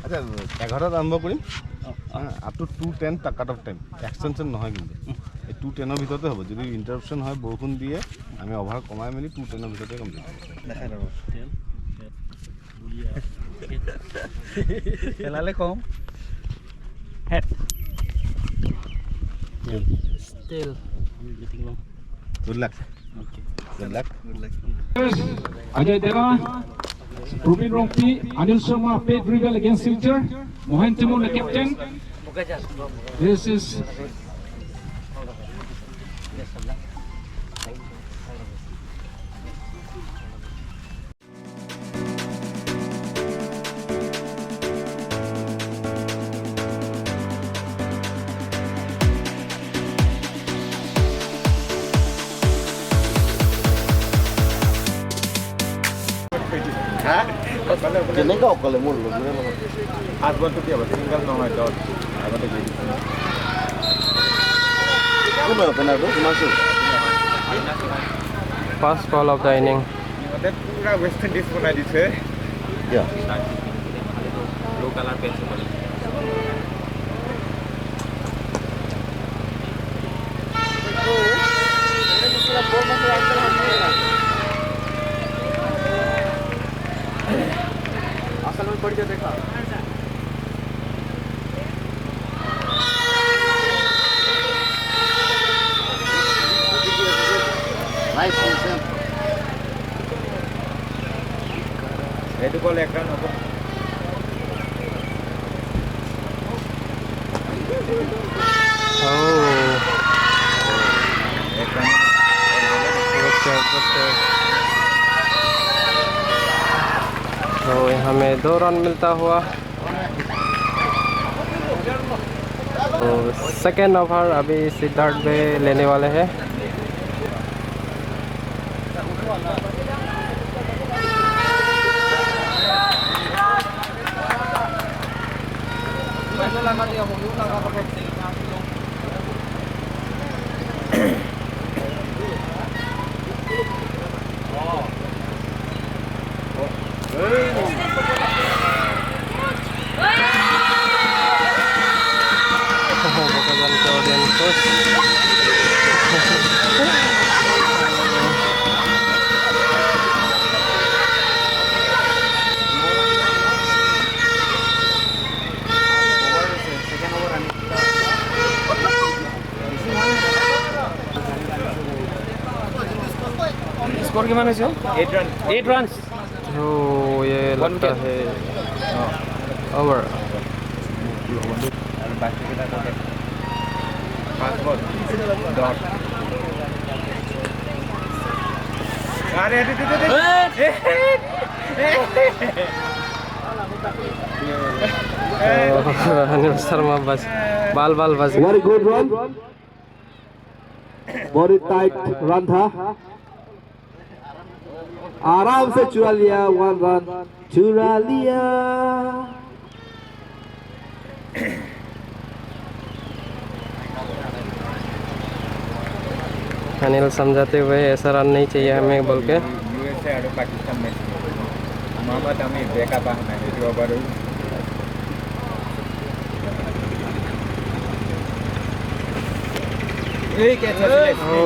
আচ্ছা 11টাত আৰম্ভ কৰিম up to 2:10 cut off time extension নহয় কিন্তু এই 2:10 ভিতৰতে হ'ব যদি ইণ্টাৰাপশ্যন হয় বৰষুণ দিয়ে আমি অভাৰ কমাই মেলি 2:10 ভিতৰতে কমপ্লিট দেখাই দিব খেলালে কম head still getting long. Good luck. Okay. Good luck. Good luck. Ajay Deva, Rubin Rompi, Anil Sharma, paid rebel against Silcher, Mohan Timur, the captain. This is কেনেকৈ অকলে মোৰ লগৰে নহয় আগতে কি হ'ব ছিংগল নহয় ডট আগতে গৈ দিছোঁ কোন অপেনাৰটো তোমাৰটো First ball of the inning. ইহঁতে পুৰা ৱেষ্ট ইণ্ডিজ বনাই দিছে কিয় ব্লু কালাৰ পেন্ট असल में पढ़ के देखा এইটো বল এক রান হবে तो हमें 2 रन मिलता हुआ तो सेकेंड ओवर अभी सिद्धार्थ भाई लेने वाले हैं स्कोर किमान হৈছে 8 runs तो ये लगता है ओवर बाकी केटा कोटे 5 बॉल डॉट अरे अनिल शर्मा बस बाल बच Very good run. Very tight run था आराम से चुरा लिया 1 run चुरा लिया अनिल समझाते हुए ऐसा रन नहीं चाहिए हमें बोल के यूएसए और पाकिस्तान मैच मोहम्मद अमी बेका बाहना है जो बारू ओ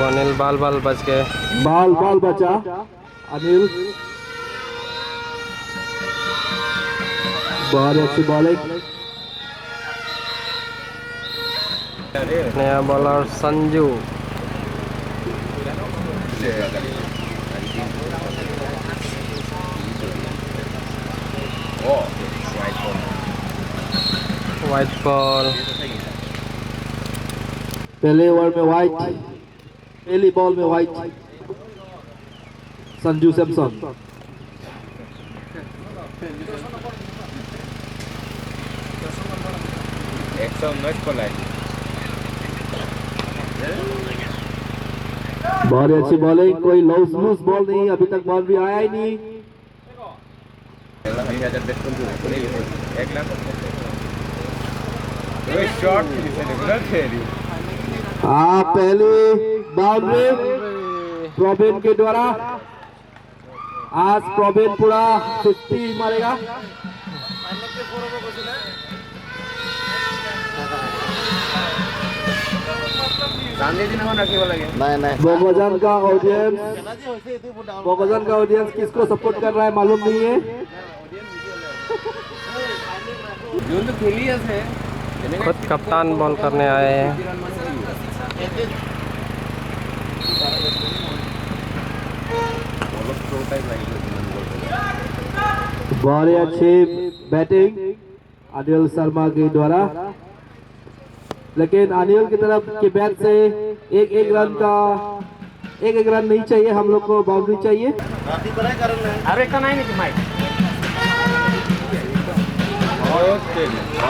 अनिल बाल बच गए बाल बचा अनिल बहुत अच्छी बॉलिंग नया बॉलर संजू वाइट बॉल पहले ओवर में वाइट पहली बॉल में वाइट संजू सैमसन बहुत अच्छी बॉलिंग कोई लूज बॉल नहीं अभी तक बॉल भी आया ही नहीं पहली बाउंड्री प्रवीण के द्वारा आज प्रवीण पूरा 50 मारेगा बोगोजन का ऑडियंस किसको सपोर्ट कर रहा है मालूम नहीं है। खुद कप्तान बॉल करने आए हैं। बहुत ही अच्छी बैटिंग अनिल शर्मा के द्वारा, लेकिन अनिल की तरफ के बैट से एक रन नहीं चाहिए, हम लोग को बाउंड्री चाहिए। अरे का नहीं माइक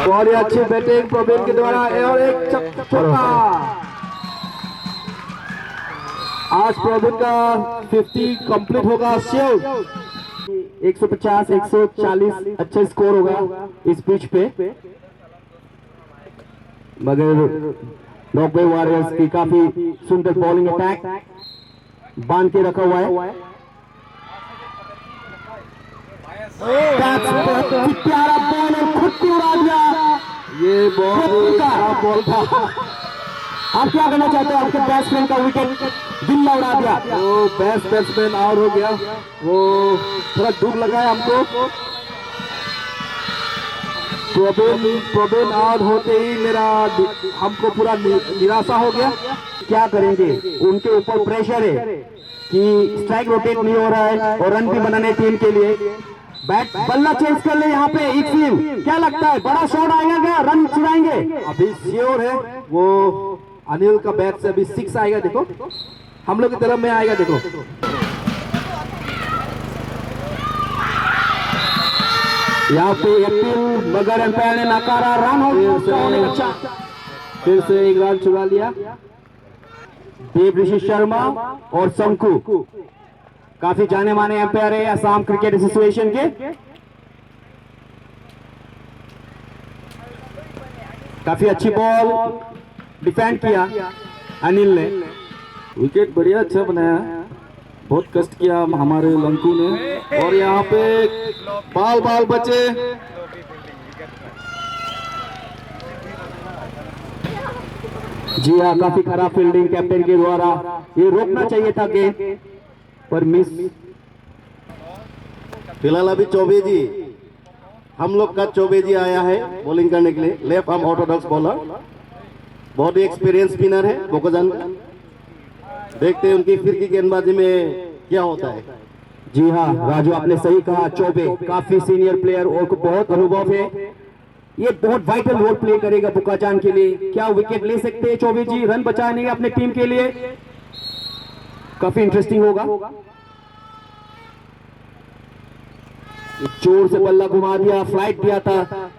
बहुत ही अच्छी बैटिंग प्रवीण के द्वारा और एक चौका। आज प्रवीण का 50 कंप्लीट होगा श्योर। 150 140 अच्छा स्कोर होगा इस पिच पे, मगर नॉकआउट वॉरियर्स की काफी सुंदर बॉलिंग अटैक बांध के रखा हुआ है। प्यारा बॉल और खुद को उड़ा दिया, ये बॉल खराब बॉल था। आप क्या कहना चाहते हैं? आपके बैट्समैन का विकेट दिल्ला उड़ा दिया, वो बेस्ट बैट्समैन आउट हो गया, वो थोड़ा दुख लगा है हमको। प्रवीण आउट होते ही हमको पूरा निराशा हो गया। क्या करेंगे? उनके ऊपर प्रेशर है कि स्ट्राइक रोटेट नहीं हो रहा है और रन भी बनाने टीम के लिए। बैट बल्ला चेंज कर ले यहाँ पे एक टीम, क्या लगता है बड़ा शॉट आएगा क्या? रन चुराएंगे? अभी श्योर है वो अनिल का बैट से अभी 6 आएगा। देखो हम लोग की तरफ में आएगा, देखो यहाँ पे एक्टिव, मगर एम्पायर ने नकारा, रन होने अच्छा। फिर से एक रन चुरा लिया देव ऋषि शर्मा और शंकु, काफी जाने माने एम्पायर है असम क्रिकेट एसोसिएशन के। काफी अच्छी बॉल डिफेंड किया अनिल ने, विकेट बढ़िया अच्छा बनाया, बहुत कष्ट किया हमारे लंकू ने। और यहाँ पे बाल बचे, जी हाँ काफी खराब फील्डिंग कैप्टन के द्वारा, ये रोकना चाहिए था गेंद पर मिस। फिलहाल अभी चौबे जी, हम लोग का चौबे जी आया है बॉलिंग करने के लिए, लेफ्ट आर्म ऑर्थोडॉक्स बॉलर, बहुत ही एक्सपीरियंस स्पिनर है बोकोजन का। देखते हैं उनकी फिर की गेंदबाजी में क्या होता है। जी हाँ राजू, आपने सही कहा, चौबे काफी सीनियर प्लेयर और बहुत अनुभव है, ये बहुत वाइटल रोल प्ले करेगा बोकाजान के लिए। क्या विकेट ले सकते हैं चौबे जी? रन बचाने अपने टीम के लिए काफी इंटरेस्टिंग होगा। जोर से बल्ला घुमा दिया, फ्लाइट दिया था,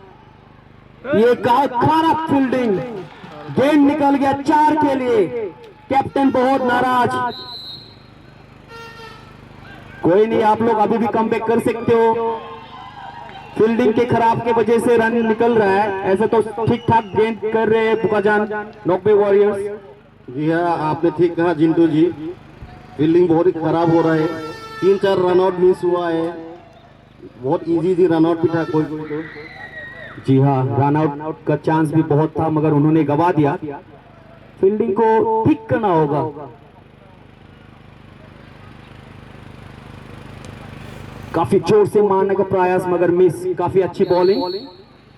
ये खराब फील्डिंग, गेंद निकल गया 4 के लिए। कैप्टन बहुत नाराज। कोई नहीं, आप लोग अभी भी कमबैक कर सकते हो, फील्डिंग के खराब के वजह से रन निकल रहा है, ऐसे तो ठीक ठाक गेंद कर रहे हैं बोकाजान नॉकआउट वॉरियर्स। जी हाँ आपने ठीक कहा जिंटू जी, फील्डिंग बहुत ही खराब हो रहा है, 3-4 रन आउट मिस हुआ है, बहुत इजी रन आउट भी था कोई तो। जी हाँ रन आउट का चांस भी बहुत था, मगर उन्होंने गवा दिया। फील्डिंग को ठीक करना होगा। काफी जोर से मारने का प्रयास मगर मिस, काफी अच्छी बॉलिंग।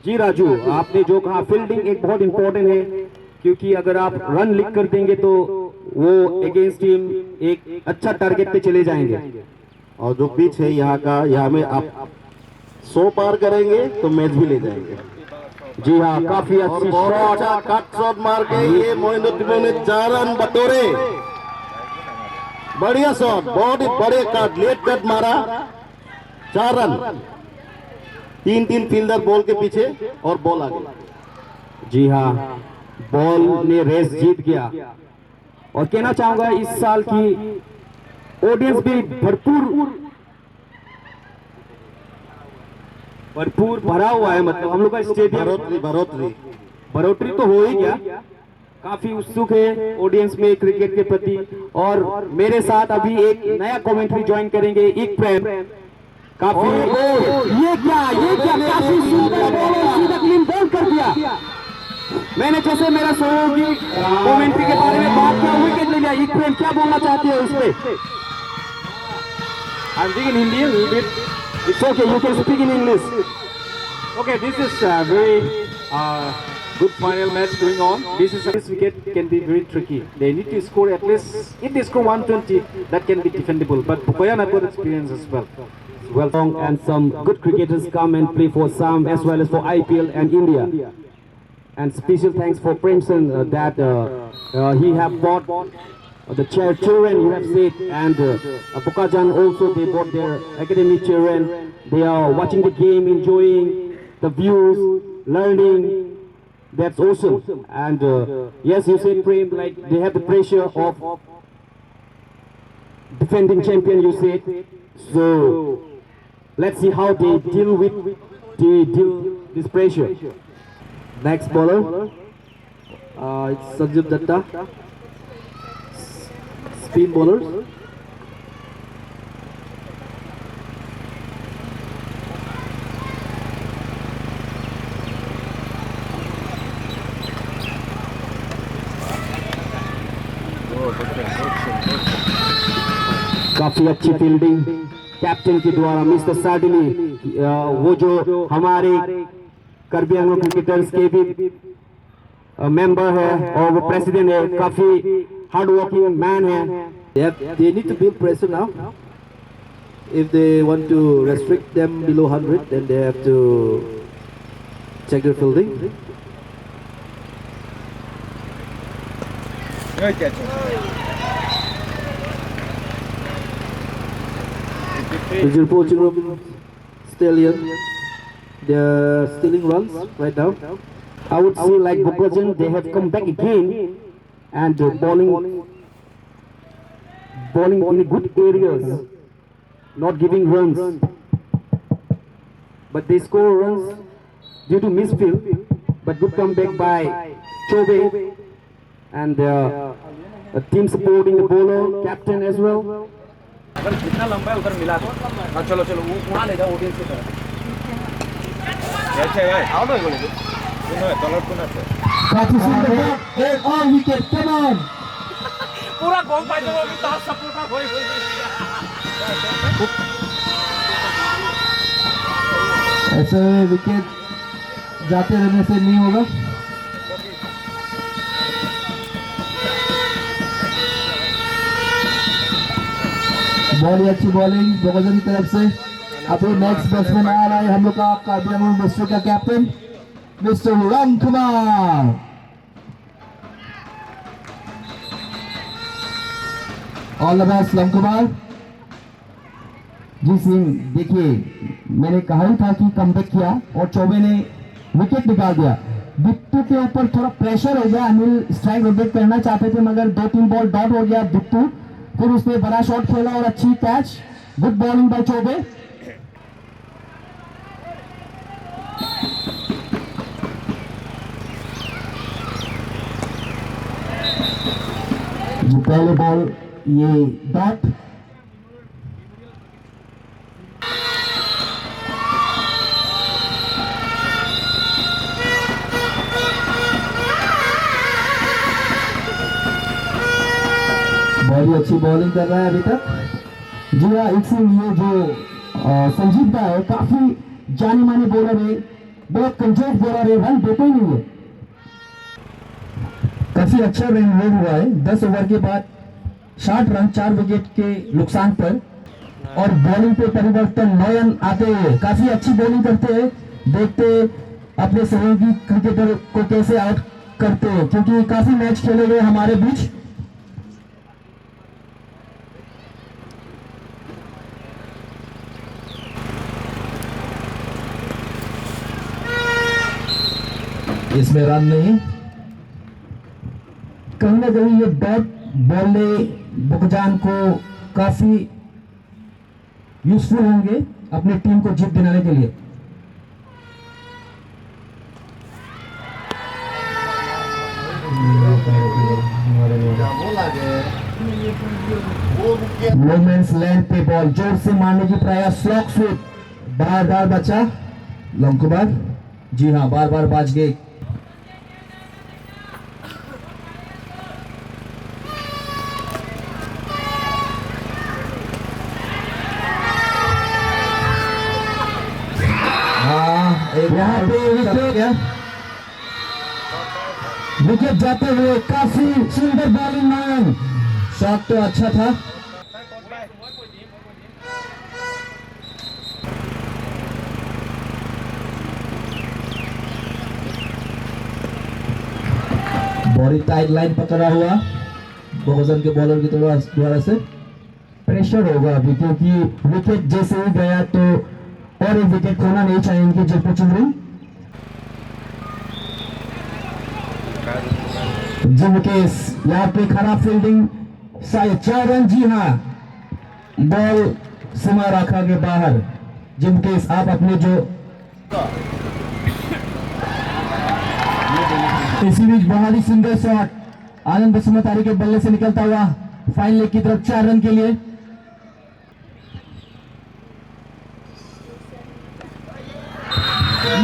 जी राजू, आपने जो कहा फील्डिंग एक बहुत इंपॉर्टेंट है, क्योंकि अगर आप रन लिख कर देंगे तो वो अगेंस्ट टीम एक अच्छा टारगेट पे चले जाएंगे। और जो पिच है यहाँ का, यहाँ में आप 100 पार करेंगे तो मैच भी ले जाएंगे। जी हाँ काफी अच्छी बहुत अच्छा कट शॉट मार के ये मोहिंदर टिमो ने 4 रन बटोरे, बढ़िया शॉट, बहुत ही बड़े कट, लेट कट मारा, 4 रन, 3-3 फील्डर बॉल के पीछे और बॉल आगे। जी हाँ बॉल ने रेस जीत गया। और कहना चाहूंगा इस साल की ऑडियंस भी भरपूर भरा हुआ है, मतलब हम लोग का स्टेडियम बढ़ोतरी तो हो ही गया, काफी उत्सुक है ऑडियंस में क्रिकेट के प्रति। और मेरे साथ अभी एक नया कमेंट्री ज्वाइन करेंगे, एक प्रेम काफी ये क्या काफी सुंदर बॉल सीधा क्लीन बॉल कर दिया। मैंने जैसे मेरा सहयोगी कमेंट्री के बारे में बात किया, विकेट ले लिया। इक्वेल क्या बोलना चाहते हो इस पे? I'm speaking Hindi a little bit. It's okay, you can speak in English. Okay, this is a very good final match going on. This wicket can be very tricky. They need to score at least, if they score 120, that can be defendable. But Pokoyan have got experience as well. And some good cricketers come and play for Sam as well as for IPL and India. And special thanks for Premson that he have bought the children you have said, and Pokajan also they bought their academy children. They are watching the game, enjoying the views, learning. That's awesome. And yes, you said Prem, like they have the pressure of defending champion, you said. So let's see how they deal this pressure. Next bowler, it's Sanjeev Datta. Spin bowlers. काफी अच्छी fielding captain के द्वारा mister सार्डिनी, वो जो हमारे Kirby Anglo cricketers के भी member है और वो प्रेसिडेंट है, काफी हार्ड वर्किंग मैन है. They need to build pressure now. If they want to restrict them below 100, then they have to check their fielding. Is your poaching room stallion? They are stealing runs right now. I would say like Bukwajan, they have come back again and bowling in good areas, not giving runs, but they score runs due to misfield. But good comeback by Chobe and a team supporting the bowler, captain as well. अगर जितना लंबा है उधर मिला दो. हाँ चलो चलो वो वहाँ ले जाओ ऑडियंस की तरफ. अच्छा भाई आओ ना बोले तो सुनो कलर को ना से काफी सुंदर एक और विकेट, कम ऑन. पूरा गोल पाई तो अभी तार सपोर्टर होई ऐसे विकेट जाते रहने से नहीं होगा. बहुत ही अच्छी बॉलिंग बोगजन की तरफ से. अब नेक्स्ट बैट्समैन आ रहा है हम लोग का कार्बियामुल डिस्ट्रिक्ट का captain mister Ram Kumar. All the best Ram Kumar ji. Singh देखिए मैंने कहा ही था कि कमबैक किया और चौबे ने विकेट निकाल दिया. बिट्टू के ऊपर थोड़ा प्रेशर हो गया. अनिल स्ट्राइक रोटेट करना चाहते थे मगर 2-3 बॉल डॉट हो गया बिट्टू. फिर उसने बड़ा शॉट खेला और अच्छी catch. Good bowling bye Choubey. जो पहले बॉल ये डॉट. बहुत ही अच्छी बॉलिंग कर रहा है अभी तक. जी हाँ, एक सिंह ये जो संजीव दा है काफी जाने माने बॉलर है, बहुत कंजूस बॉलर है, रन देते ही नहीं है. काफी अच्छा रन हुआ है 10 ओवर के बाद 60 रन 4 विकेट के नुकसान पर. और बॉलिंग पे परिवर्तन 9 रन आते हुए काफी अच्छी बॉलिंग करते हैं. देखते अपने सहयोगी क्रिकेटर को कैसे आउट करते हैं क्योंकि काफी मैच खेले गए हमारे बीच. इसमें रन नहीं. कहीं ना कहीं ये डॉट बॉल बुकजान को काफी यूजफुल होंगे अपनी टीम को जीत दिलाने के लिए. बोला मोमेंट्स लेंथ पे बॉल जोर से मारने की प्रयास, स्लॉक स्वीप, बार बार बचा लॉन्ग को बार, जी हाँ बार बार बच गए। यहाँ पे विकेट जाते हुए काफी सुंदर बॉलिंग लाइन, शॉट तो अच्छा था। बॉडी टाइट लाइन पकड़ा हुआ बोगोजन के बॉलर की द्वारा से, प्रेशर होगा अभी क्योंकि विकेट जैसे ही गया तो और एक विकेट खोना नहीं चाहेंगे जयपुर चिल्ड्रन। जिमकेश यहाँ पे खराब फील्डिंग, शायद 4 रन, जी हाँ बॉल सीमा रखा के बाहर। जिमकेश आप अपने जो इसी बीच बहुत ही सुंदर शॉट आनंद बसुमतारी के बल्ले से निकलता हुआ फाइन लेग की तरफ 4 रन के लिए।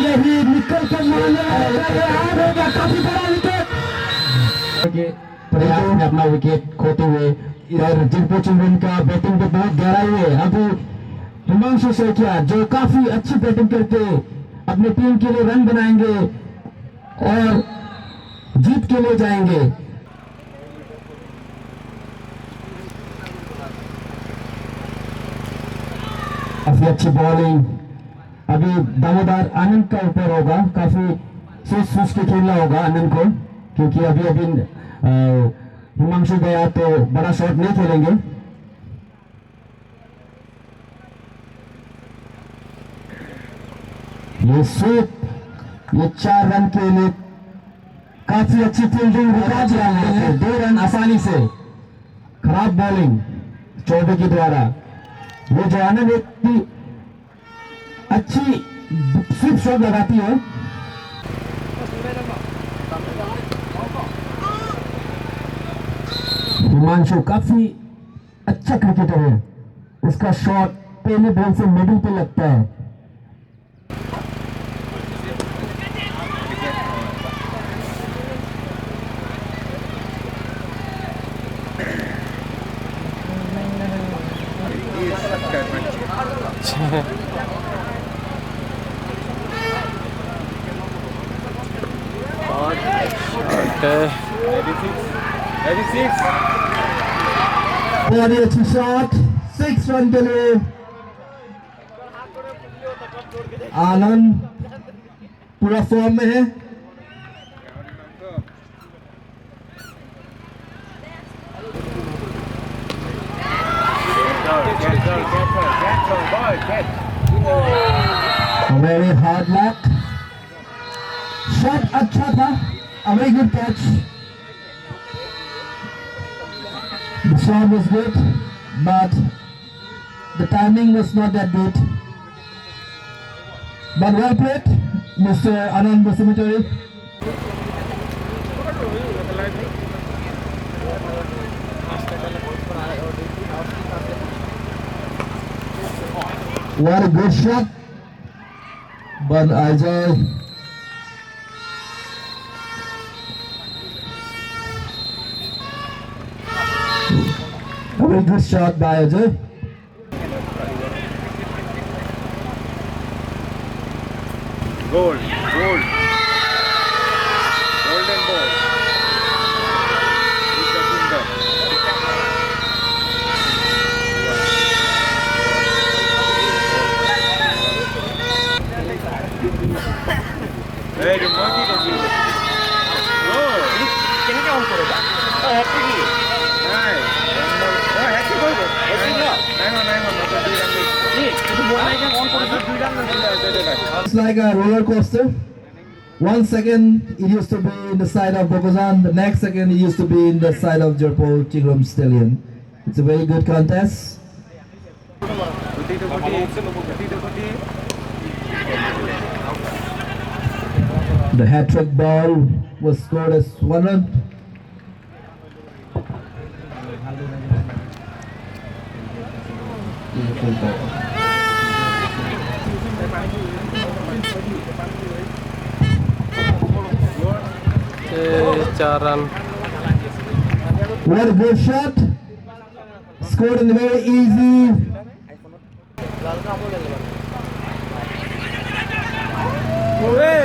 यही निकल कर काफी बड़ा विकेट के प्रयास में अपना विकेट खोते हुए इधर जिनको चिल्ड्रन का बैटिंग पे बहुत गहराई है। अभी हिमांशु सेठिया जो काफी अच्छी बैटिंग करके अपने टीम के लिए रन बनाएंगे और जीत के लिए जाएंगे। काफी अच्छी बॉलिंग अभी दामोदर आनंद का ऊपर होगा, काफी सोच के खेलना होगा आनंद को क्योंकि अभी हिमांशु गया तो बड़ा शॉट नहीं खेलेंगे। ये स्वीप, ये 4 रन के लिए काफी अच्छी फील्डिंग, रिकॉर्ड रहे हैं 2 रन आसानी से। खराब बॉलिंग चौबे के द्वारा, वो जो आनंद एक अच्छी स्वीप शॉट लगाती है। हिमांशु काफी अच्छा क्रिकेटर है, उसका शॉट पहले बॉल से मिडिल पे लगता है। बहुत ही अच्छी शॉट, 6 रन के लिए आनंद पूरा फॉर्म में है। वेरी हार्ड लक, शॉट अच्छा था, a very good catch. The shot was good, but the timing was not that good. But well played, Mr. Anand Basumatari. What a good shot, but Ajay a very good shot by Ajay. Gold, golden ball. Hey, the monkey does it. No. Can you on for it? Oh, happy. Nice. Oh, happy boy. It's like a roller coaster. 1 second it used to be in the side of Bogozan, the next second it used to be in the side of Jaipur Tigrum Stallion. It's a very good contest. The hat-trick ball was scored as 1 run. खेलता है। 4 run. What a good shot! Scored in very easy.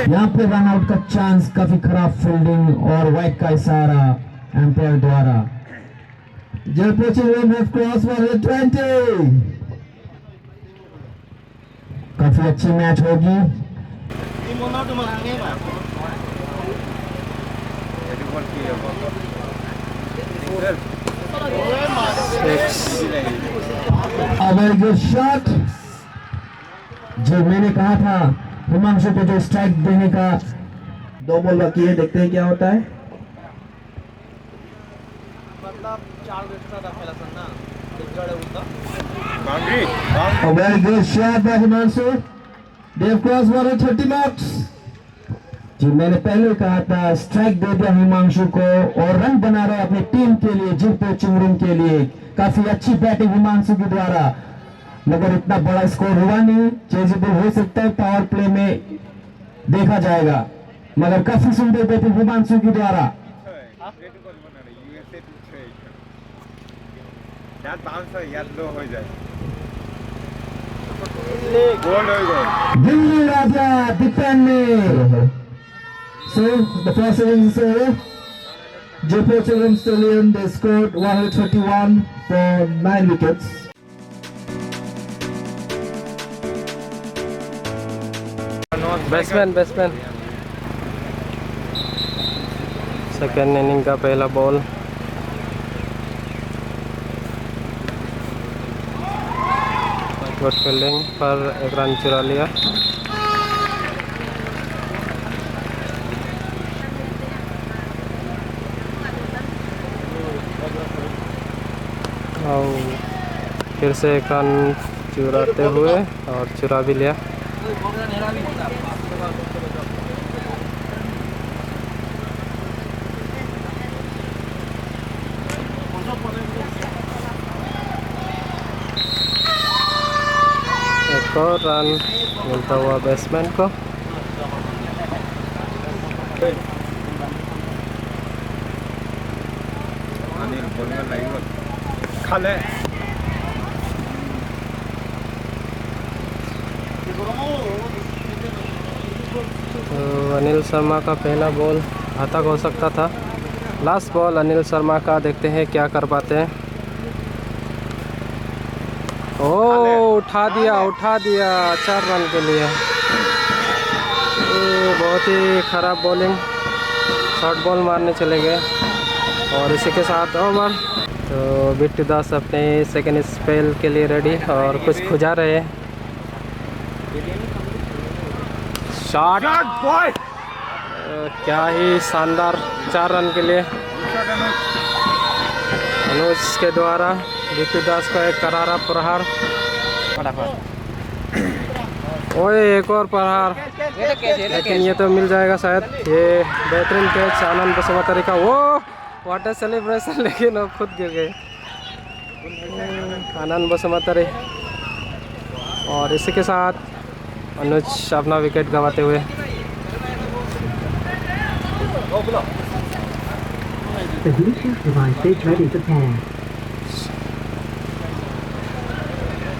यहाँ पे run out का chance, काफी खराब fielding और wide का इशारा एम्पायर द्वारा। Jaipur children have cross 120। काफी अच्छी मैच होगी। Very good shot. जो मैंने कहा था हिमांशु को जो स्ट्राइक देने का, 2 बॉल बाकी है, देखते हैं क्या होता है। Very good shot by Himanshu. Dev cross 130 marks. जी मैंने पहले कहा था स्ट्राइक दे दिया हिमांशु को और रन बना रहे अपनी टीम के लिए, जिरपो चिंगरुम के लिए। काफी अच्छी बैटिंग हिमांशु के द्वारा, मगर इतना बड़ा स्कोर हुआ नहीं। चेजेबल हो सकता है, पावर प्ले में देखा जाएगा, मगर काफी सुंदर बैटिंग हिमांशु के द्वारा। दिल्ली राजा defending. So the first innings is over. Jaipur Children Stallion, they scored 131 for 9 wickets. Batsman second inning का पहला बॉल। गुड फील्डिंग पर 1 रन चुरा लिया। और फिर से 1 रन चुराते हुए और चुरा भी लिया। एक और रन मिलता हुआ बैट्समैन को। तो अनिल शर्मा का पहला बॉल घातक हो सकता था। लास्ट बॉल अनिल शर्मा का, देखते हैं क्या कर पाते हैं। ओ उठा दिया 4 रन के लिए। ये बहुत ही ख़राब बॉलिंग, शॉर्ट बॉल मारने चले गए और इसी के साथ ओवर। तो बिट्टू दास अपने सेकेंड स्पेल के लिए रेडी और कुछ खुजा रहे हैं। शॉट बॉय, क्या ही शानदार 4 रन के लिए अनुज के द्वारा बिट्टू दास का एक करारा प्रहार। ओए एक और प्रहार, लेकिन ये तो मिल जाएगा शायद। ये बेहतरीन कैच आनंद बसुमतारी का। वो वाटर सेलिब्रेशन, लेकिन वो खुद गिर गए आनंद बसुमतारी। और इसी के साथ अनुज अपना विकेट गंवाते हुए।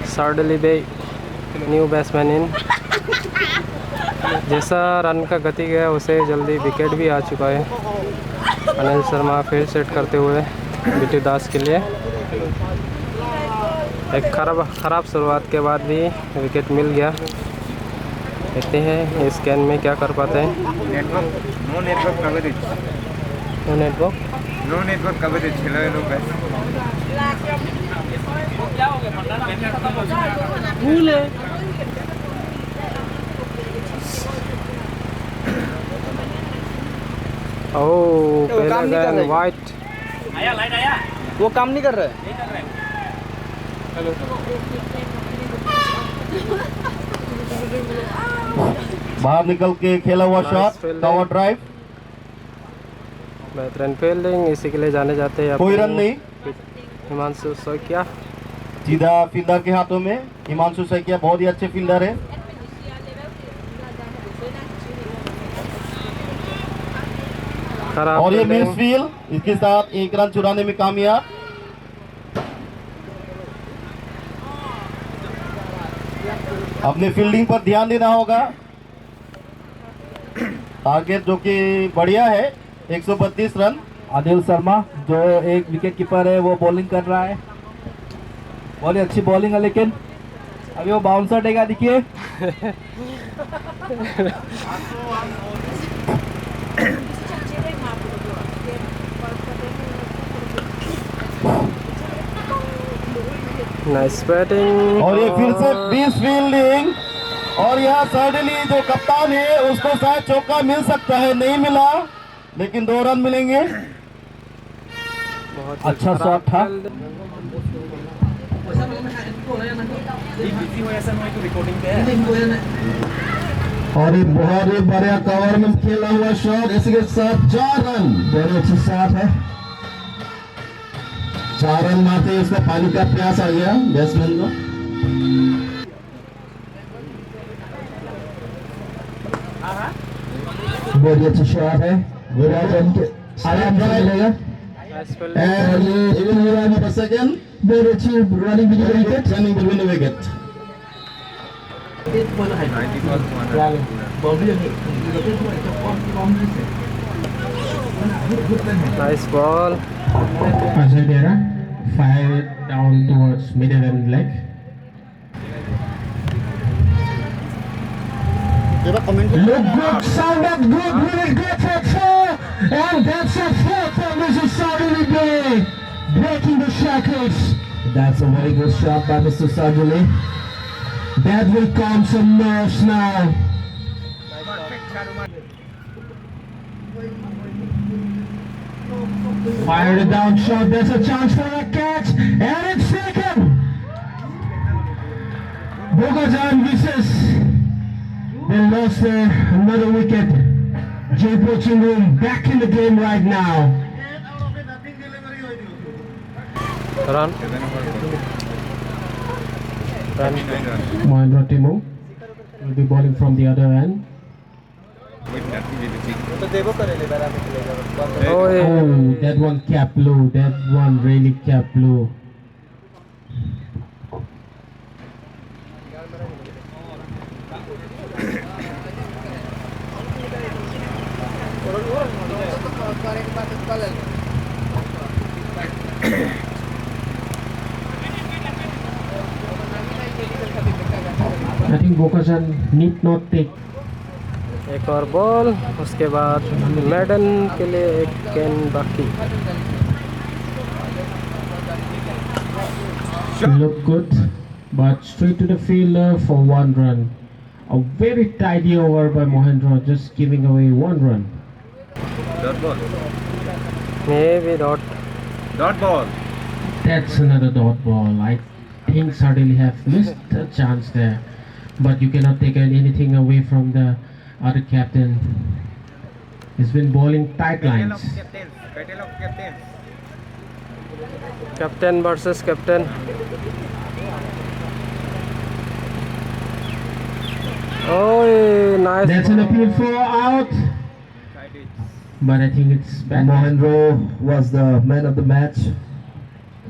Sardali Bey, न्यू बैट्समैन इन। जैसा रन का गति गया उसे जल्दी विकेट भी आ चुका है। अनिल शर्मा फिर सेट करते हुए बिट्टू दास के लिए। एक खराब शुरुआत के बाद भी विकेट मिल गया। देखते हैं इस गेंद में क्या कर पाते हैं। नो नेटवर्क कवरेज खेला लोग। ओह पहला गेंद वाइट। वो काम नहीं कर रहा है। बाहर निकल के खेला हुआ शॉट, कवर ड्राइव। बेहतरीन फील्डिंग, इसी के लिए जाने जाते हैं। कोई रन नहीं। हिमांशु सोकिया सीधा फील्डर के हाथों में। हिमांशु सैकिया बहुत ही अच्छे फील्डर है। खराब और ये fielding। मिस फील्ड, इसके साथ 1 रन चुराने में कामयाब। अपने फील्डिंग पर ध्यान देना होगा। टारगेट जो कि बढ़िया है 132 रन। आदिल शर्मा जो एक विकेट कीपर है वो बॉलिंग कर रहा है। बहुत ही अच्छी बॉलिंग है, लेकिन अभी वो बाउंसर देगा, देखिए। Nice batting. और ये फिर से 20 फील्डिंग। और यहाँ सडनली जो कप्तान है उसको शायद चौका मिल सकता है, नहीं मिला, लेकिन 2 रन मिलेंगे। बहुत अच्छा शॉट था। और ये बहुत ही बढ़िया कवर में खेला हुआ शॉट, इसी के साथ 4 रन। बहुत अच्छी शॉट है। 4 रन मारते ही उसका पानी का प्यास आ गया बैट्समैन को। बहुत ही अच्छा शॉट है। विराट के आराम से मिलेगा। Nice fielding। And even you have a second, very cheap running between the wicket. Running between the wicket. Nice ball। Azadera fire it down towards middle and leg. Look good, sounded good, really good for 4. And that's a 4 from Mr. Sajuli Bay. Breaking the shackles. That's a very good shot by Mr. Sajuli. That will calm some nerves now. Fired it down shot, there's a chance for a catch. And it's taken. Bogajan misses. They lost another wicket. Jay Poaching Room back in the game right now. Run। Run। Mahendra Timu will be bowling from the other end. ओए Oh, that one kept low. That one really kept low. I think Bokajan need not take. एक और ball, उसके बाद मैडन के लिए एक गेंद बाकी। Look good, but straight to the fielder for 1 run. A very tidy over by Mohendra, just giving away 1 run. Dot ball. Maybe not। Dot ball. That's another dot ball. I think certainly have missed a chance there, but you cannot take anything away from the other captain. He's been bowling tight lines. Battle of captains. Captain versus captain. ओए nice. That's an appeal for out. But I think it's bad. Mohendra was the man of the match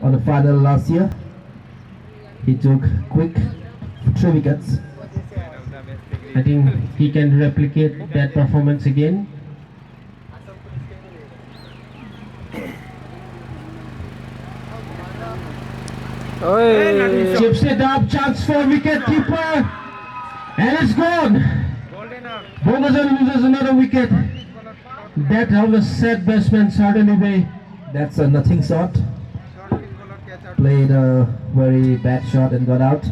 on the final last year. He took quick 3 wickets. I think he can replicate that performance again. ओए Chips it up, chance for wicket keeper, and it's gone. Golden out. Bogajan loses another wicket. That was set batsman certainly way. That's a nothing shot. Played a very bad shot and got out.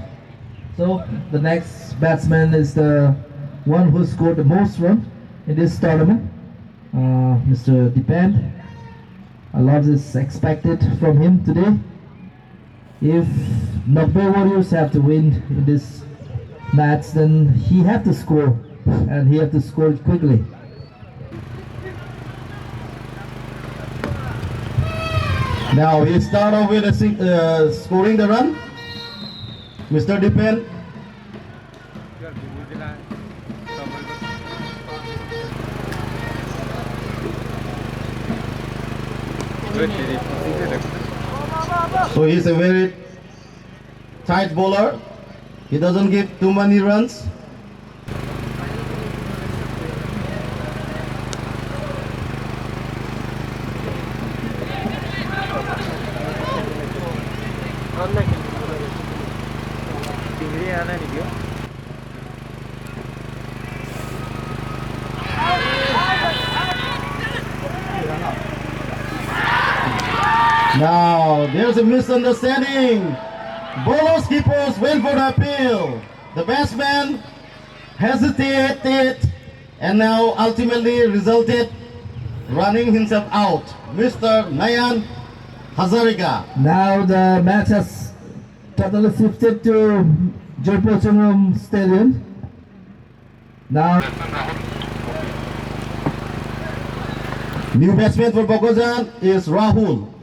So the next batsman is the one who scored the most run in this tournament, Mr. Depend. A lot is expected from him today. If Nagpur Warriors have to win in this match, then he have to score, and he have to score it quickly. Now he start off with scoring the run. Mr. Dipen. So he's a very tight bowler. He doesn't give too many runs. Now there's a misunderstanding. Bowlers keepers went for the appeal. The batsman hesitated and now ultimately resulted running himself out. Mr. Nayan Hazarika. Now the match has totally shifted to Jaipur Chungram Stadium. Now New batsman for Bokojan is Rahul.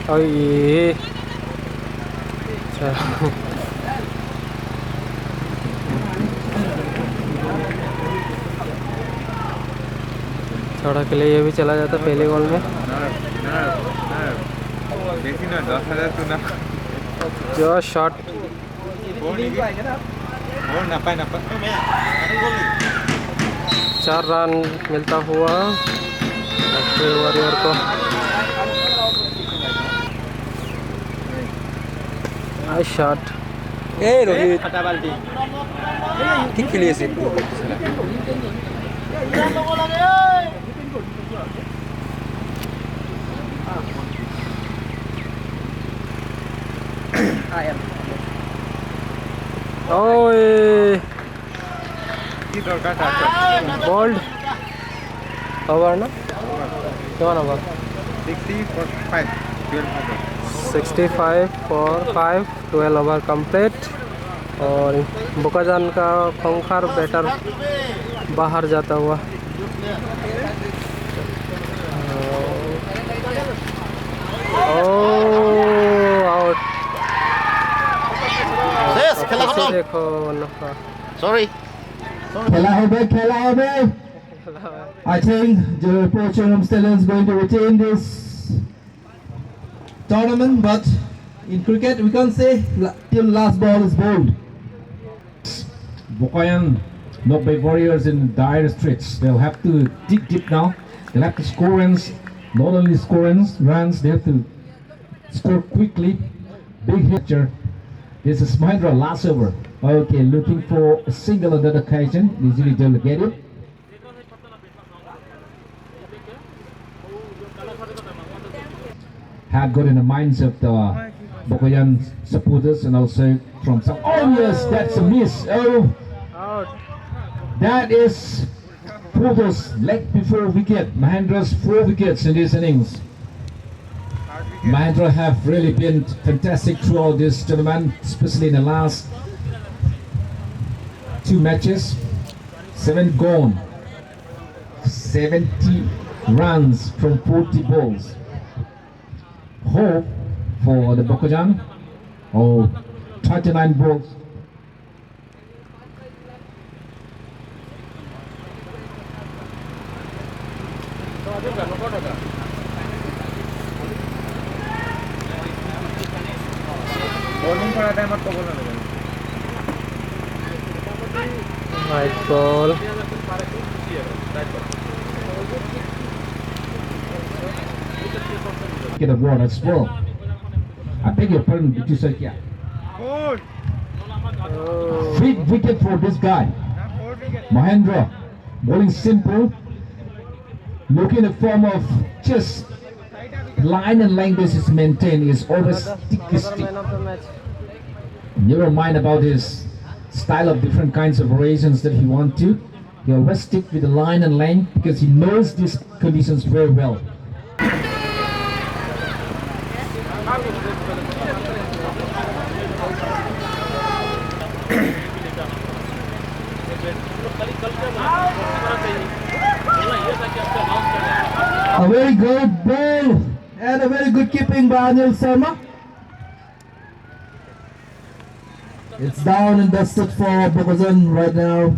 और ये थोड़ा के लिए ये भी चला जाता पहले बॉल में जो शॉट 4 रन मिलता हुआ वॉरियर को नाइस शॉट ए रोहित फटा बाल्टी ठीक खेलिए से ओए की दरकार था बोल्ड ओवर ना क्या ओवर 65 for 5 12 ओवर कंप्लीट और बोकाजान का खंखार बैटर बाहर जाता हुआ आउट देखो Sorry. खेला हो बे I think Jaipur Chungram Stadium is going to retain this tournament, but in cricket we can't say till last ball is bowled. Bokayan knocked by Warriors in dire straits. They'll have to dig deep now. They'll have to score runs. Not only score runs, they have to score quickly. Big hitcher. This is Mahendra last over. Okay, looking for a single on that occasion. Easily they'll get it. Had got in the minds of the Bokayan supporters and also from some. Oh yes, that's a miss. Oh, that is Purdo's leg before wicket. Mahendra's 4 wickets in this innings. Mahendra have really been fantastic throughout this tournament, especially in the last 2 matches. 7 gone, 70 runs from 40 balls. Hope for the Bokajan. Oh, 39 balls. White ball. Get a ball as well. I beg your pardon, did you say yeah? Big wicket for this guy. Mahendra bowling simple, looking a form of just line and length is maintained, is always stick. Never mind about his style of different kinds of variations that he wants to. He always stick with the line and length because he knows these conditions very well. A very good ball and a very good keeping by Anil Sharma. It's down and dusted for Bokazan right now.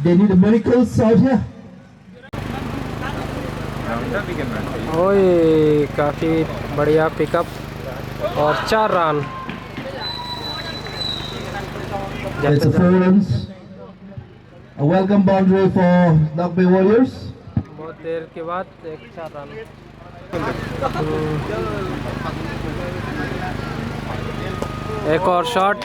They need a miracles out here. ओए काफ़ी बढ़िया pickup और 4 run. It's a 4 runs. A welcome boundary for Dog Bay Warriors. बहुत देर के बाद एक 4 run. एक और शॉट।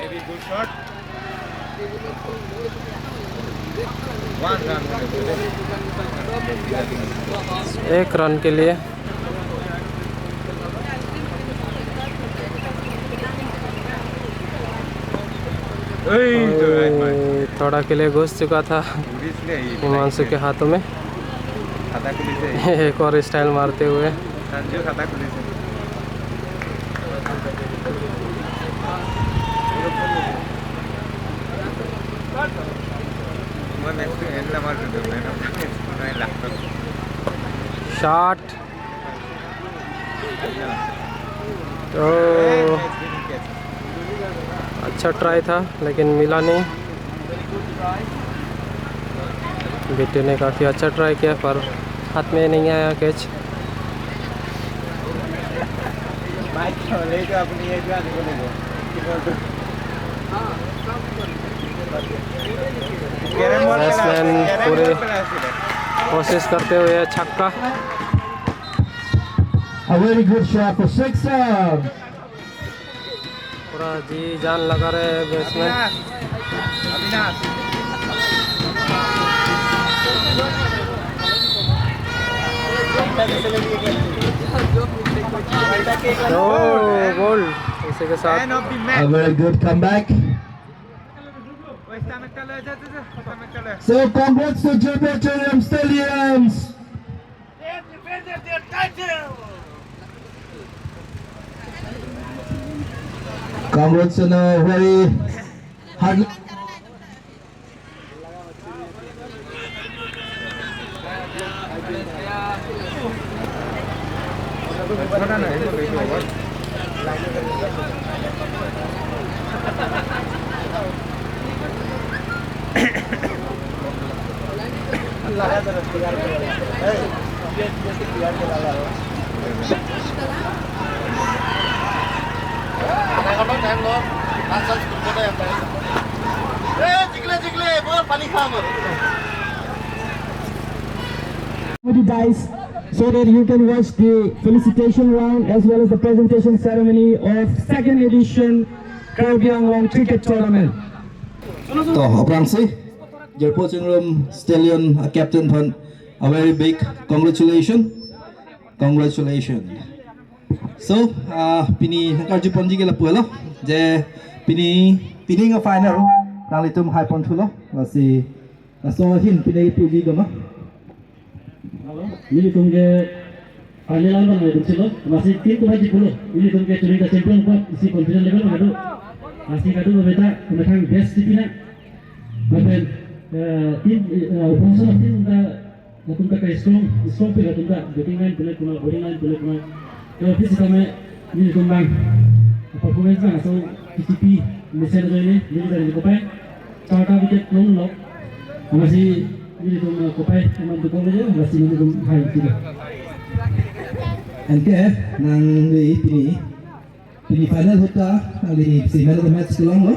एक रन के लिए थोड़ा के लिए घुस चुका था हिमांशु के हाथों में। एक और स्टाइल मारते हुए शॉट। तो अच्छा ट्राई था लेकिन मिला नहीं। बेटे ने काफ़ी अच्छा ट्राई किया पर हाथ में नहीं आया कैच। बैट्समैन पूरे कोशिश करते हुए छक्का। A very good shot for 6 runs. पूरा जी जान लगा रहे हैं बैट्समैन। गोल इसी के साथ A very good comeback. So congrats to Jupiter Stallions. Congrats on a very hard. Guys, so that you can watch the felicitation round as well as the presentation ceremony of second edition Caribbean Long Cricket Tournament. So, Aprangsi, your coaching room stallion captain, a very big congratulations. So, pini karju ponji ke lapuelo, je pini nga final, nalitum high pontulo, nasi hin pini puji gama. ini tunggu final lawan itu cilo masih tim tu lagi puluh ini tunggu cerita champion kuat isi confidence level ada masih kado berbeda tentang best tim na bahkan tim opposition tim tunggu ke strong pe tunggu batting line boleh kuna bowling line boleh kuna kalau fisik kami ini tunggu performance na so PCP mesin ini dari kopai cara wicket long lock masih ini tunggu kopai teman tukang aja masih ini tunggu high juga. NKF nang pini final hota nali si man of the match kelong lo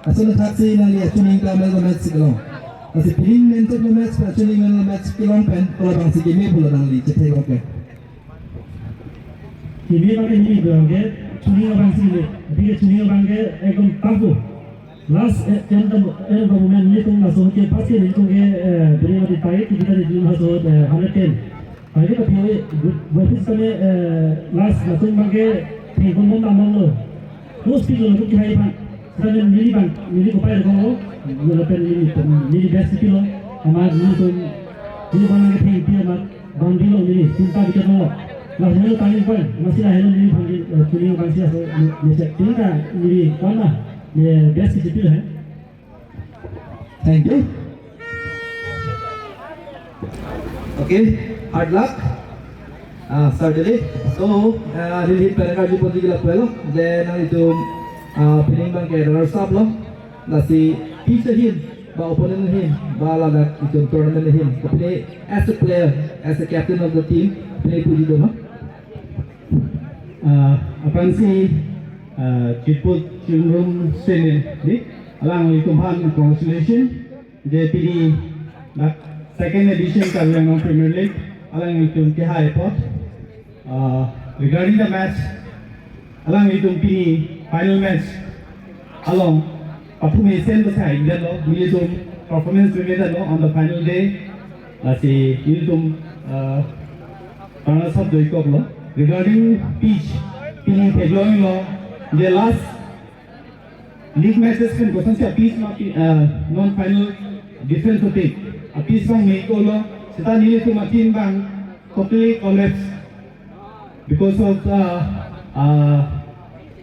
asal taksi nali tuning ka man of the match kelong asi pini man of the match tuning man of the match kelong pen kalau bang si game bola nali cetai oke ini bang ini berangge tuning bang si ini dia tuning bang ke ekam tahu last moment ini tunggu masuk ke pasti ini tunggu beri mati pahit kita di masuk 110 Jadi tapi berarti sekali last langsung pakai telepon tambang lo, terus pilih lo kita ini sekarang mili kopai lo, lepas mili best kilo, amat mili tu mili mana ke dia amat bangkit lo mili, cinta kita lo, langsung lo tanya pun masih lah hello mili bangkit, kuning bangkit asal macam cinta mili mana, best kilo है. Thank you. Okay, hard luck. Certainly. So, really pengen pun juga lah, then itu pilih bang ke runner up loh, nasi pitch him, ba opponent him, ba laga itu tournament him. Play as a player, as a captain of the team, play puji dulu. Apan si Chitput Chunrum Senin ni alang ituhan congratulation dia pilih second edition Kalyangan Premier League alang itu ke high pot. Regarding the match, alang itu pilih final match along performance the side dia lo pilih itu performance together lo on the final day si itu karena sab doi kok lo. Regarding pitch, pilih peglong lo the last league matches kan gosan si pitch non final difference hote a pitch bang me ko lo seta nile tu matin bang totally collapse because of the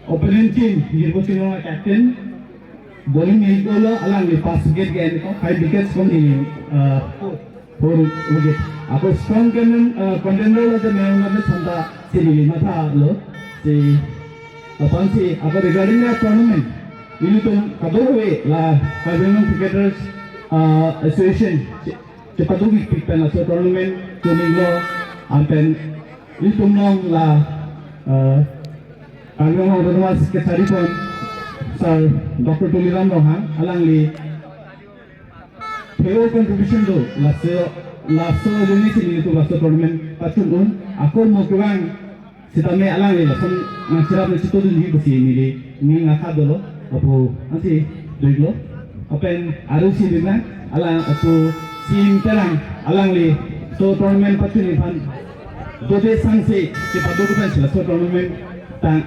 opponent team Nirbochin captain bowling me ko lo alang le pass wicket gain ko 5 wickets from the 4 wicket ako strong contender lo the main lo chanda siri mata lo si upon si ako regarding the tournament ini tu kadowe la Kalyangan Cricketers Association cepat tu pick pen la tournament tu minggu ampen ini tu long la Kalyangan Autonomous Secretary pun Sir Dr. Tuliram Rohan alang li Theo contribution tu laso jenis ini tu laso tournament patut pun aku mau kurang sitame alang le lason ngasirap le situ ni besi ni ngakha dolo apu anti doiglo open arusi dina alang apu sim terang alang le so tournament patuni fan dode sangse ke padu kan sila so tournament tang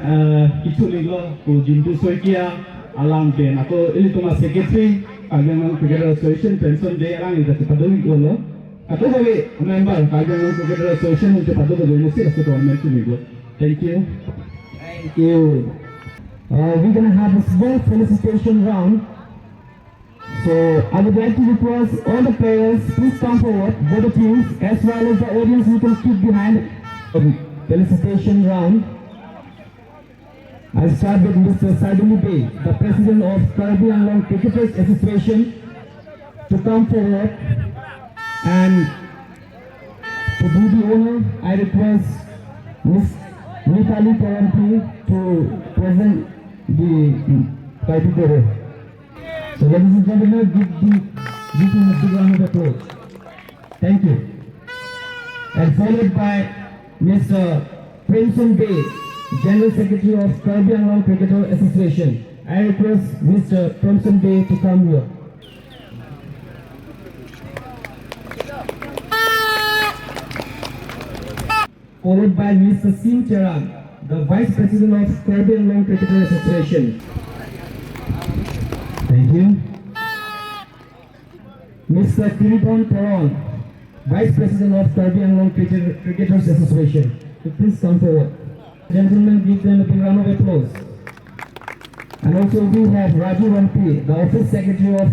kichu liglo ko jintu soikia alang ben ako ili tuma secretary Kalyangan Cricketers Association pension day alang le padu liglo ato hobe member Kalyangan Cricketers Association untuk padu ko ni sila so tournament liglo. Thank you. Thank you. We're gonna have a small felicitation round. So I would like to request all the players, please come forward, both the teams, as well as the audience who can keep behind the felicitation round. I'll start with Mr. Saduni Bey, the President of Karbi Anglong Cricketers Association, to come forward, and to be the honor, I request Ms. Nitali Tarampi to present the title. So ladies and gentlemen, give him a big round of applause. Thank you. And followed by Mr. Primson Bey, General Secretary of Karbi Anglong Cricketer Association. I request Mr. Primson Bey to come here. Followed by Mr. Sim Cherang, the Vice President of Karbi Anglong Cricketer Association. Thank you. Mr. Kiribon Peron, Vice President of Karbi Anglong Cricketers Association. Please come forward. Gentlemen, give them a big round of applause. And also we have Raju Rampi, the Office Secretary of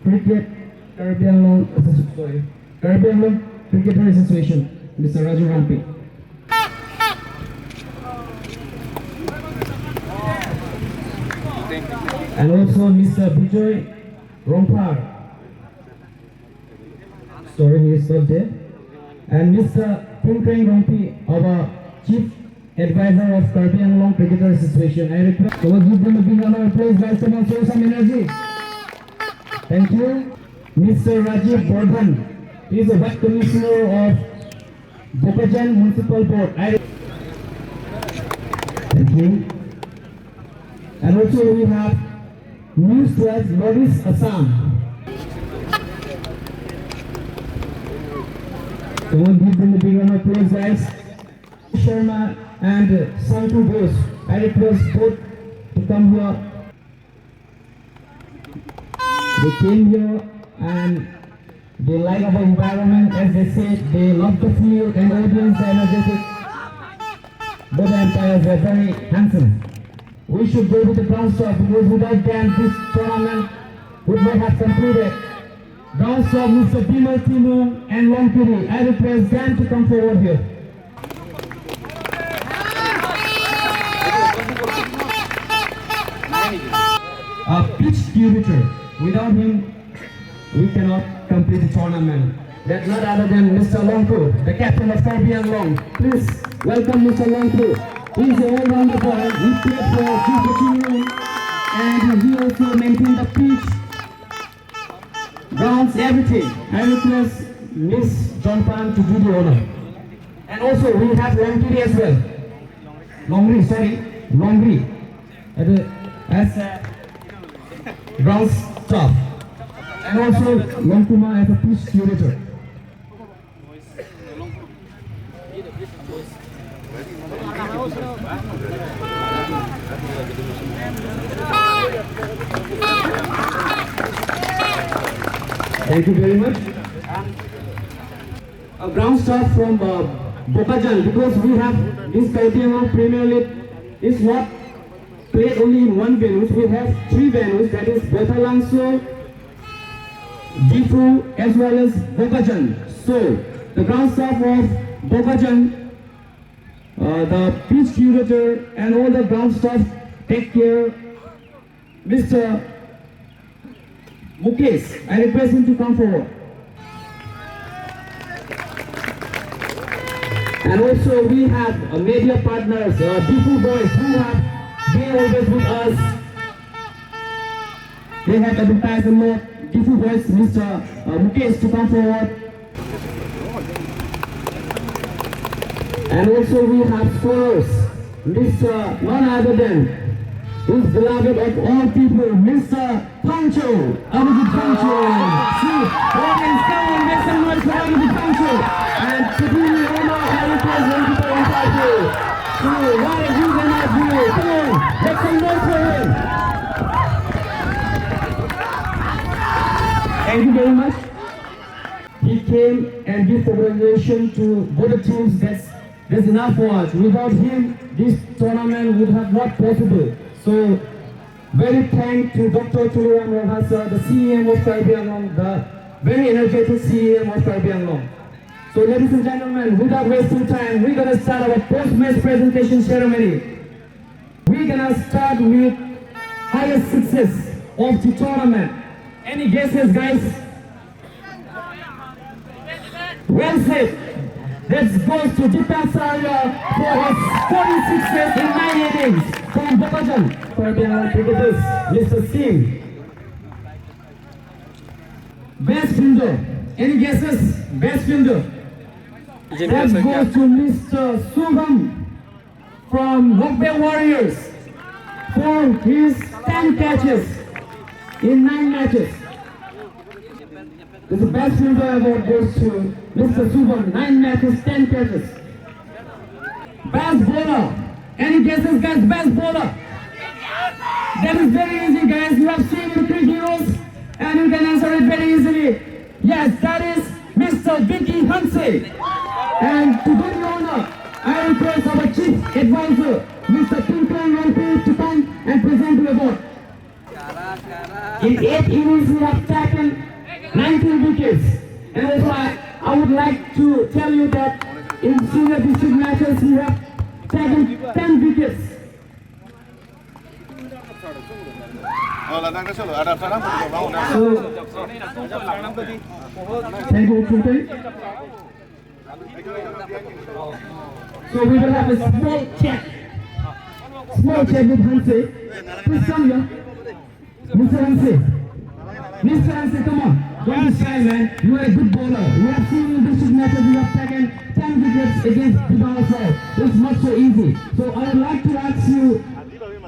Karbi Anglong Cricketer Association. Mr. Raju Rampi. And also Mr. Bijoy Rompar. Sorry, he is not there. And Mr. Pungkreng Rompi, our Chief Advisor of Karbi Anglong Cricketer Association. I request, so we'll give them a big round of applause, guys. Come on, show some energy. Thank you. Mr. Rajiv Bordhan, he is the Vice Commissioner of Bokajan Municipal Board. Thank you. And also we have News Plus Loris Assam. So we'll give them a big round of applause, guys. Sharma and Santu Bose. I request both to come here. They came here and they like our environment, as they said, they love the field and audience, the energetic. Both umpires are very handsome. We should go with the ground stop because without them this tournament would not have completed. Rounds of Mr. Bimal Timu and Longpuri. I request them to come forward here. A pitch curator. Without him, we cannot complete the tournament. That's not other than Mr. Longpur, the captain of Caribbean Long. Please welcome Mr. Longpur. He is an all-rounder boy. He played for Super Team and he also maintained the pitch, grounds, everything. I request Miss John Pan to do the honor. And also we have Longri as well. Longri. As ground staff. And also Longkuma as a pitch curator. Thank you very much. A ground staff from Bokajan, because we have this Caribbean Premier League is not played only in one venue. We have 3 venues, that is Botalangso, Difu as well as Bokajan. So the ground staff of Bokajan, the pitch curator and all the ground staff take care. Mr. Mukesh, I request him to come forward. And also we have media partners, Difu Boys, who have been always with us. They have advertised a lot. Difu Boys, Mr. Mukesh to come forward. And also we have scholars, Mr. none other than his beloved of all people, Mr. Pancho, Abhijit Pancho. See, audience, come on, make some noise for Abhijit Pancho. And to do the honor, I request him to go inside here. So, what are you gonna do? Come on, make some noise for him. Thank you very much. He came and gave congratulations to both the teams. That's enough for us. Without him, this tournament would have not possible. So, very thank to Dr. Tuluram Rohasa, the CEM of Caribbean Long, the very energetic CEM of Caribbean Long. So, ladies and gentlemen, without wasting time, we're going to start our post-match presentation ceremony. We're going to start with highest success of the tournament. Any guesses, guys? Well said. Let's go to Deepak Saria for his 46th in 9 innings from Bokajan. Caribbean cricketers, Mr. Singh. Best fielder. Any guesses? Best fielder. Let's go to Mr. Subham from Rockbell Warriors for his 10 catches in 9 matches. The best fielder award goes to Mr. Subham, 9 matches, 10 catches. Best bowler. Any guesses, guys? Best bowler. That is very easy, guys. You have seen in 3 heroes and you can answer it very easily. Yes, that is Mr. Vicky Hanse. And to do the honor, I request our chief advisor, Mr. Pinkan Rampi, to come and present the award. In 8 innings, we have taken 19 wickets. And also I would like to tell you that in senior district matches we have taken 10 wickets. Thank you, Putin. So we will have a small check with Hanse. Please come here. Mr. Hanse. Mr. Hanse, come on. Don't be shy, man. You are a good bowler. You have seen in district matches you have taken 10 wickets against Bidal South. It's not so easy. So I would like to ask you,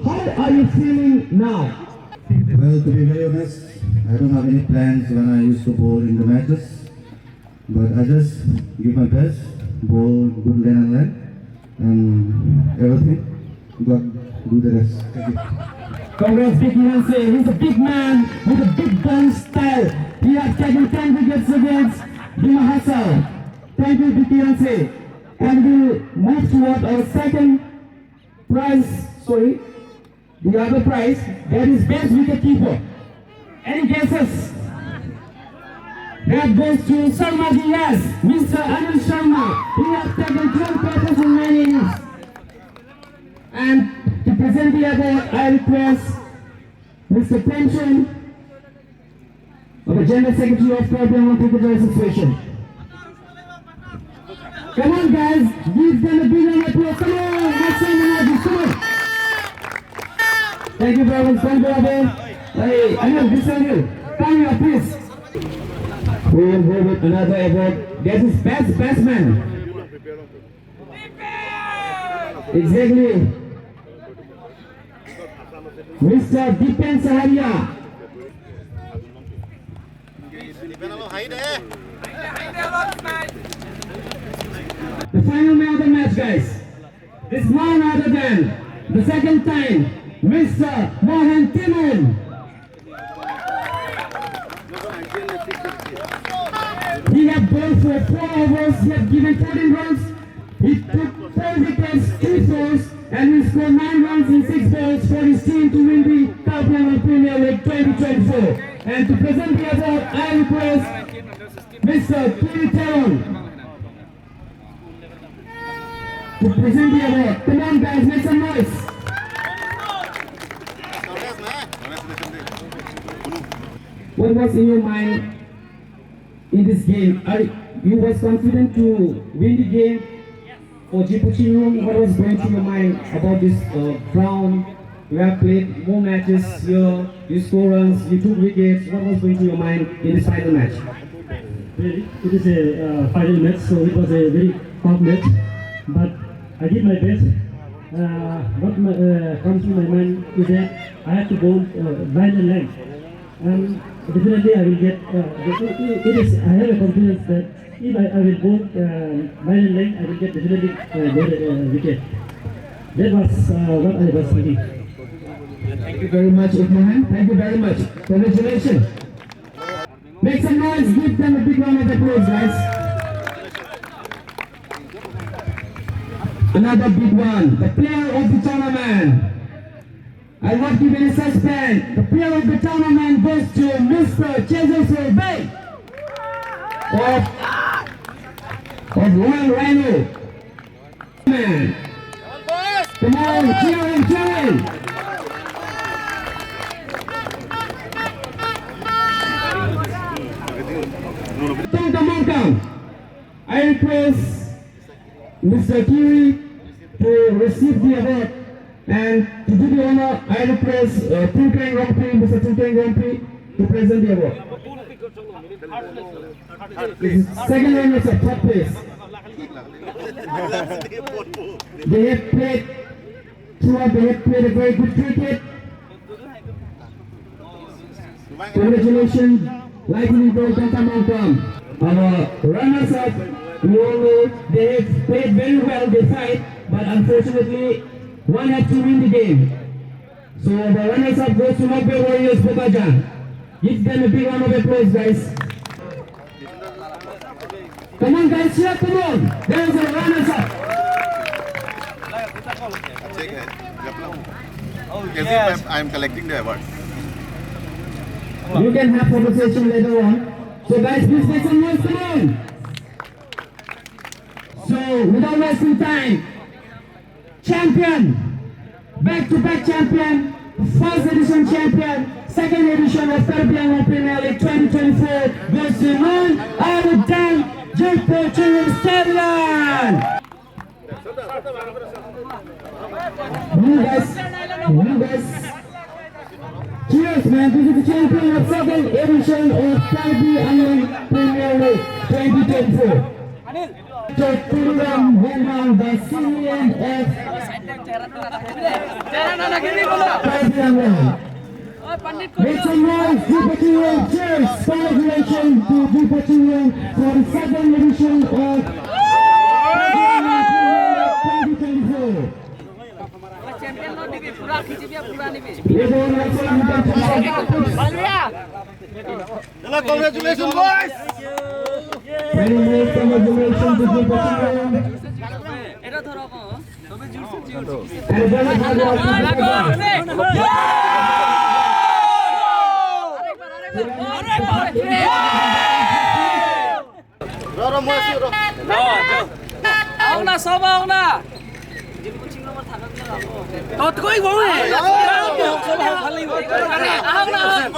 how are you feeling now? Well, to be very honest, I don't have any plans when I used to bowl in the matches. But I just give my best, bowl good lane and line, and everything. God do the rest. Thank you. Congrats, Vicky Hanse. He's a big man with a big gun style. He has taken 10 wickets against Bima Hassel. Thank you, Vicky Hanse. And we'll move toward our second prize. Sorry, the other prize. That is best wicket keeper. Any guesses? That goes to Sharma ji, yes, Mr. Anil Sharma. He has taken 12 catches in 9 innings. And to present the award, I request Mr. Pension, the General Secretary of Caribbean Cricket Association. Come on, guys, give them a big round of applause. Come on, let's sing the magic. Come on. Thank you very much. Thank you, Abhay. Hey, Anil, this one you. Come here, please. We will go with another award. That is best batsman. Exactly. Mr. Dipen Saharia. The final man of the match, guys, is none other than the second time, Mr. Mohan Timon. He had bowled for 4 overs, he had given 14 runs, he took 4 wickets, 3 fours, and he scored 9 runs in 6 balls for his team to win the Caribbean Premier League 2024. And to present the award, I request Mr. Kiri Teron to present the award. Come on, guys, make some noise. What was in your mind in this game? You was confident to win the game for Djibouti? What was going through your mind about this ground? You have played more matches here, you score runs, you took wickets. What was going through your mind in this final match? Really, it is a final match, so it was a very tough match. But I did my best. What comes to my mind is that I have to go line and length. And definitely I will get, I have a confidence that if I will go line and length, I will get definitely get a wicket. That was what I was thinking. Thank you very much, Mohan. Thank you very much. Congratulations. Make some noise, give them a big round of applause, guys. Another big one, the player of the tournament. I'll not give any suspense. The player of the tournament goes to Mr. Chesel Bay of Royal Rhino. Man. Come on, cheer him, cheer him. I request Mr. Kiri to receive the award, and to do the honor, I request Tunkang Rompi, Mr. Tunkang Rompi to present the award. This is second runners of third place. They have played throughout, they have played a very good cricket. Congratulations, Lightning Bolt Tantamangkam. Our runners up, we all know they have played very well, they fight, but unfortunately, one had to win the game. So the runners up goes to Mokbe Warriors Bokajan. Give them a big round of applause, guys. Come on, guys, cheer, come on. There's the runners up. Yes. I'm collecting the awards. You can have conversation later on. So guys, please make some noise, come on. So without wasting time, champion, back-to-back champion, first edition champion, second edition of Caribbean Premier League 2024 goes to none other than Jaipo Children's Stadium. You guys. Cheers, man. This is the champion of second edition of Caribbean Premier League 2024. Tulang Hemang, the CNF Caribbean League. Make some noise, Djibouti. Cheers. Congratulations to Djibouti for the second edition of Caribbean Premier League 2024. Congratulations, boys! Very nice, congratulations to Djibouti. Ông là sao bao ông là? Tôi có ý muốn này. Ông là.